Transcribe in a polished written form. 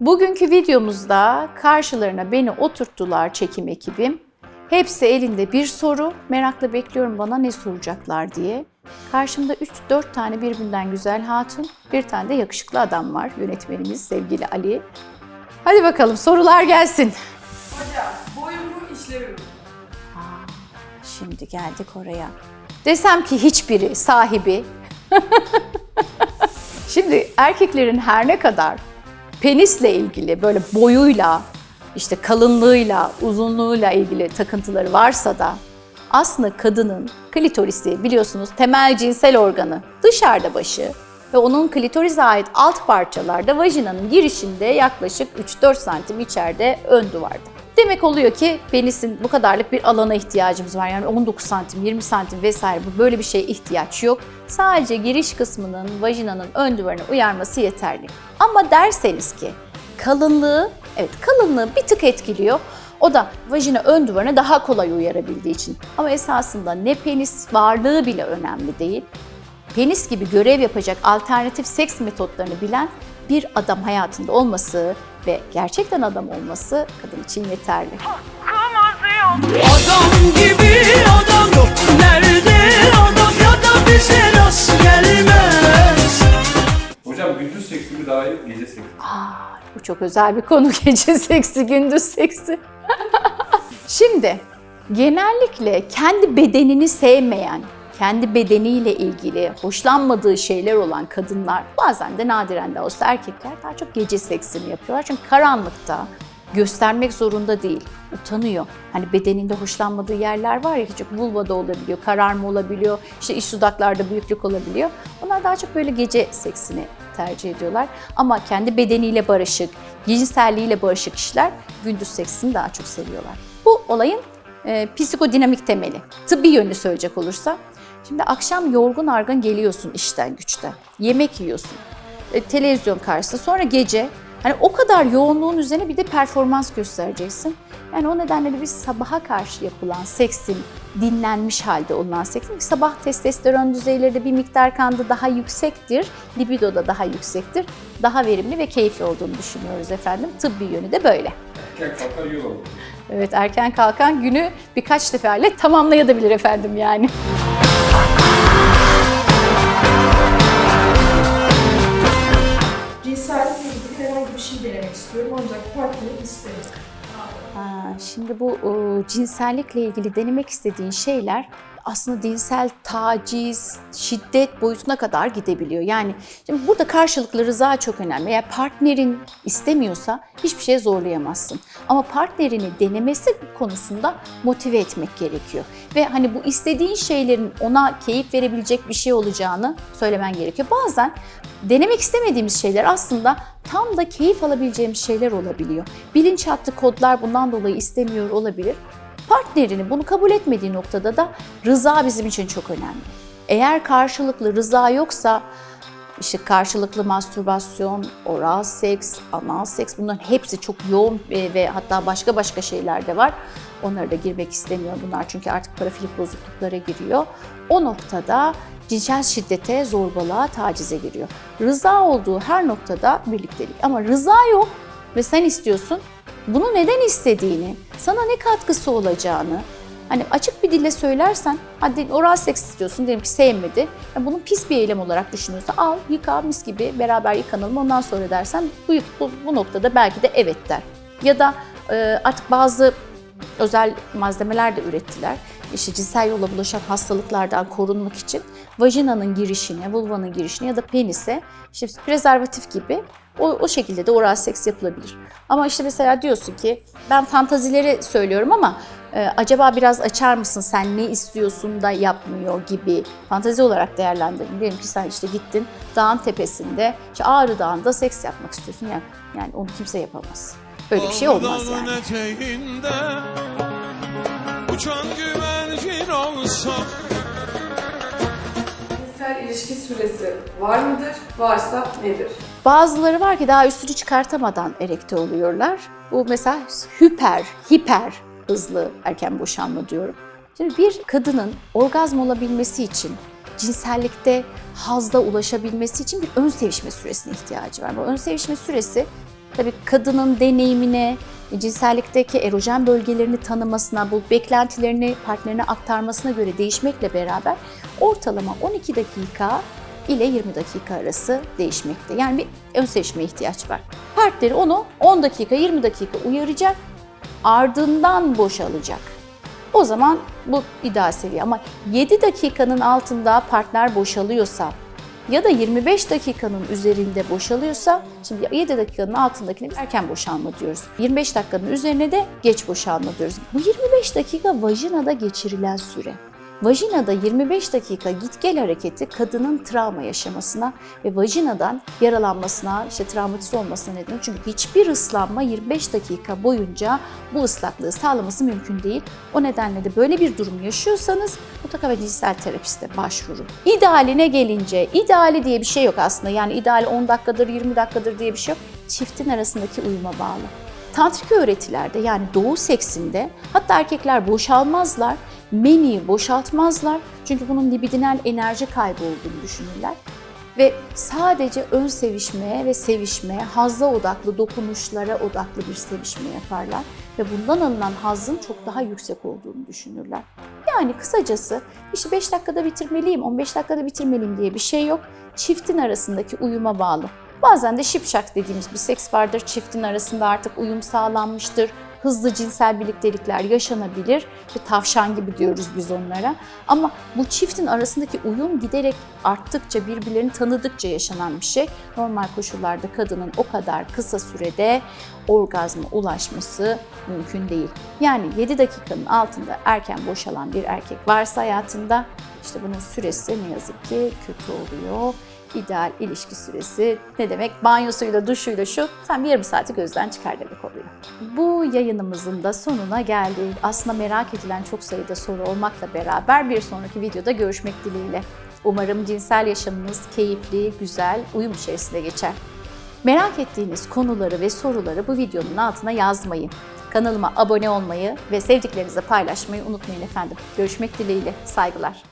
Bugünkü videomuzda karşılarına beni oturttular çekim ekibim. Hepsi elinde bir soru. Merakla bekliyorum bana ne soracaklar diye. Karşımda 3-4 tane birbirinden güzel hatun, bir tane de yakışıklı adam var. Yönetmenimiz sevgili Ali. Hadi bakalım sorular gelsin. Hocam, boyun mu, işlevi mi? Şimdi geldik oraya. Desem ki hiçbiri, sahibi. Şimdi erkeklerin her ne kadar penisle ilgili böyle boyuyla, işte kalınlığıyla, uzunluğuyla ilgili takıntıları varsa da aslında kadının klitorisi biliyorsunuz temel cinsel organı dışarıda başı ve onun klitorise ait alt parçalarda vajinanın girişinde yaklaşık 3-4 santim içeride ön duvarda. Demek oluyor ki penisin bu kadarlık bir alana ihtiyacımız var. Yani 19 santim, 20 santim vesaire böyle bir şeye ihtiyaç yok. Sadece giriş kısmının vajinanın ön duvarına uyarması yeterli. Ama derseniz ki kalınlığı, evet kalınlığı bir tık etkiliyor. O da vajina ön duvarına daha kolay uyarabildiği için. Ama esasında ne penis varlığı bile önemli değil. Penis gibi görev yapacak alternatif seks metotlarını bilen bir adam hayatında olması ve gerçekten adam olması kadın için yeterli. Adam gibi adam yok. Nerede adam ya da bize rast gelmez. Hocam gündüz seksi mi daha iyi, gece seksi mi? Bu çok özel bir konu. Gece seksi, gündüz seksi. Şimdi genellikle kendi bedenini sevmeyen, kendi bedeniyle ilgili hoşlanmadığı şeyler olan kadınlar, bazen de nadiren de olsa erkekler daha çok gece seksini yapıyorlar. Çünkü karanlıkta göstermek zorunda değil, utanıyor. Hani bedeninde hoşlanmadığı yerler var ya, çok vulvada olabiliyor, kararma olabiliyor, işte iç dudaklarda büyüklük olabiliyor. Onlar daha çok böyle gece seksini tercih ediyorlar. Ama kendi bedeniyle barışık, cinselliğiyle barışık kişiler gündüz seksini daha çok seviyorlar. Bu olayın psikodinamik temeli. Tıbbi yönünü söyleyecek olursa, şimdi akşam yorgun argın geliyorsun işten güçten, yemek yiyorsun, televizyon karşısında, sonra gece hani o kadar yoğunluğun üzerine bir de performans göstereceksin. Yani o nedenle de biz sabaha karşı yapılan seksin, dinlenmiş halde olunan seksin, sabah testosteron düzeyleri de bir miktar kanda daha yüksektir, libido da daha yüksektir, daha verimli ve keyifli olduğunu düşünüyoruz efendim. Tıbbi yönü de böyle. Erken kalkan yol alır. Evet, erken kalkan günü birkaç seferle tamamlayabilir efendim yani. Cinsellikle ilgili herhangi bir şey denemek istiyorum ancak partnerim istemiyor. Şimdi bu cinsellikle ilgili denemek istediğin şeyler aslında cinsel taciz, şiddet boyutuna kadar gidebiliyor. Yani şimdi burada karşılıklı rıza çok önemli. Eğer partnerin istemiyorsa hiçbir şeye zorlayamazsın. Ama partnerini denemesi konusunda motive etmek gerekiyor. Ve hani bu istediğin şeylerin ona keyif verebilecek bir şey olacağını söylemen gerekiyor. Bazen denemek istemediğimiz şeyler aslında tam da keyif alabileceğimiz şeyler olabiliyor. Bilinçaltı kodlar bundan dolayı istemiyor olabilir. Partnerini bunu kabul etmediği noktada da rıza bizim için çok önemli. Eğer karşılıklı rıza yoksa işte karşılıklı mastürbasyon, oral seks, anal seks, bunların hepsi çok yoğun ve hatta başka şeyler de var. Onlara da girmek istemiyorum bunlar çünkü artık parafilik bozukluklara giriyor. O noktada cinsel şiddete, zorbalığa, tacize giriyor. Rıza olduğu her noktada birliktelik. Ama rıza yok ve sen istiyorsun. Bunu neden istediğini, sana ne katkısı olacağını, hani açık bir dille söylersen, hadi oral seks istiyorsun, diyelim ki sevmedi, yani bunun pis bir eylem olarak düşünüyorsa al, yıka, mis gibi beraber yıkanalım, ondan sonra dersen bu noktada belki de evet der. Ya da artık bazı özel malzemeler de ürettiler. İşte cinsel yolla bulaşan hastalıklardan korunmak için vajinanın girişine, vulvanın girişine ya da penise işte prezervatif gibi o şekilde de oral seks yapılabilir. Ama işte mesela diyorsun ki ben fantazileri söylüyorum ama acaba biraz açar mısın, sen ne istiyorsun da yapmıyor gibi fantazi olarak değerlendirin. Diyelim ki sen işte gittin dağın tepesinde, işte Ağrı Dağı'nda seks yapmak istiyorsun. Yani onu kimse yapamaz. Öyle bir şey olmaz yani. Uçan güvercin olsa. Cinsel ilişki süresi var mıdır? Varsa nedir? Bazıları var ki daha üstünü çıkartamadan erekte oluyorlar. Bu mesela hiper hızlı erken boşanma diyorum. Şimdi bir kadının orgazm olabilmesi için, cinsellikte hazda ulaşabilmesi için bir ön sevişme süresine ihtiyacı var. Bu ön sevişme süresi Tabii kadının deneyimine, cinsellikteki erojen bölgelerini tanımasına, bu beklentilerini partnerine aktarmasına göre değişmekle beraber ortalama 12 dakika ile 20 dakika arası değişmekte. Yani bir ön sevişmeye ihtiyaç var. Partneri onu 10 dakika, 20 dakika uyaracak, ardından boşalacak. O zaman bu ideal seviye. Ama 7 dakikanın altında partner boşalıyorsa ya da 25 dakikanın üzerinde boşalıyorsa, şimdi 7 dakikanın altındakine biz erken boşalma diyoruz. 25 dakikanın üzerine de geç boşalma diyoruz. Bu 25 dakika vajinada geçirilen süre. Vajinada 25 dakika git gel hareketi kadının travma yaşamasına ve vajinadan yaralanmasına, travmatize olmasına neden. Çünkü hiçbir ıslanma 25 dakika boyunca bu ıslaklığı sağlaması mümkün değil. O nedenle de böyle bir durum yaşıyorsanız mutlaka bir cinsel terapiste başvurun. İdealine gelince, ideali diye bir şey yok aslında. Yani ideal 10 dakikadır, 20 dakikadır diye bir şey yok. Çiftin arasındaki uyuma bağlı. Tantrik öğretilerde, yani doğu seksinde, hatta erkekler boşalmazlar, meniyi boşaltmazlar. Çünkü bunun libidinal enerji kaybı olduğunu düşünürler. Ve sadece ön sevişmeye ve sevişmeye, hazza odaklı, dokunuşlara odaklı bir sevişme yaparlar. Ve bundan alınan hazzın çok daha yüksek olduğunu düşünürler. Yani kısacası işte 5 dakikada bitirmeliyim, 15 dakikada bitirmeliyim diye bir şey yok. Çiftin arasındaki uyuma bağlı. Bazen de şipşak dediğimiz bir seks vardır. Çiftin arasında artık uyum sağlanmıştır. Hızlı cinsel birliktelikler yaşanabilir ve tavşan gibi diyoruz biz onlara. Ama bu çiftin arasındaki uyum giderek arttıkça, birbirlerini tanıdıkça yaşanan bir şey. Normal koşullarda kadının o kadar kısa sürede orgazma ulaşması mümkün değil. Yani 7 dakikanın altında erken boşalan bir erkek varsa hayatında, işte bunun süresi ne yazık ki kötü oluyor. İdeal ilişki süresi ne demek? Banyosuyla, duşuyla sen bir yarım saati gözden çıkar demek oluyor. Bu yayınımızın da sonuna geldik. Aslında merak edilen çok sayıda soru olmakla beraber bir sonraki videoda görüşmek dileğiyle. Umarım cinsel yaşamınız keyifli, güzel, uyum içerisinde geçer. Merak ettiğiniz konuları ve soruları bu videonun altına yazmayı, kanalıma abone olmayı ve sevdiklerinizle paylaşmayı unutmayın efendim. Görüşmek dileğiyle, saygılar.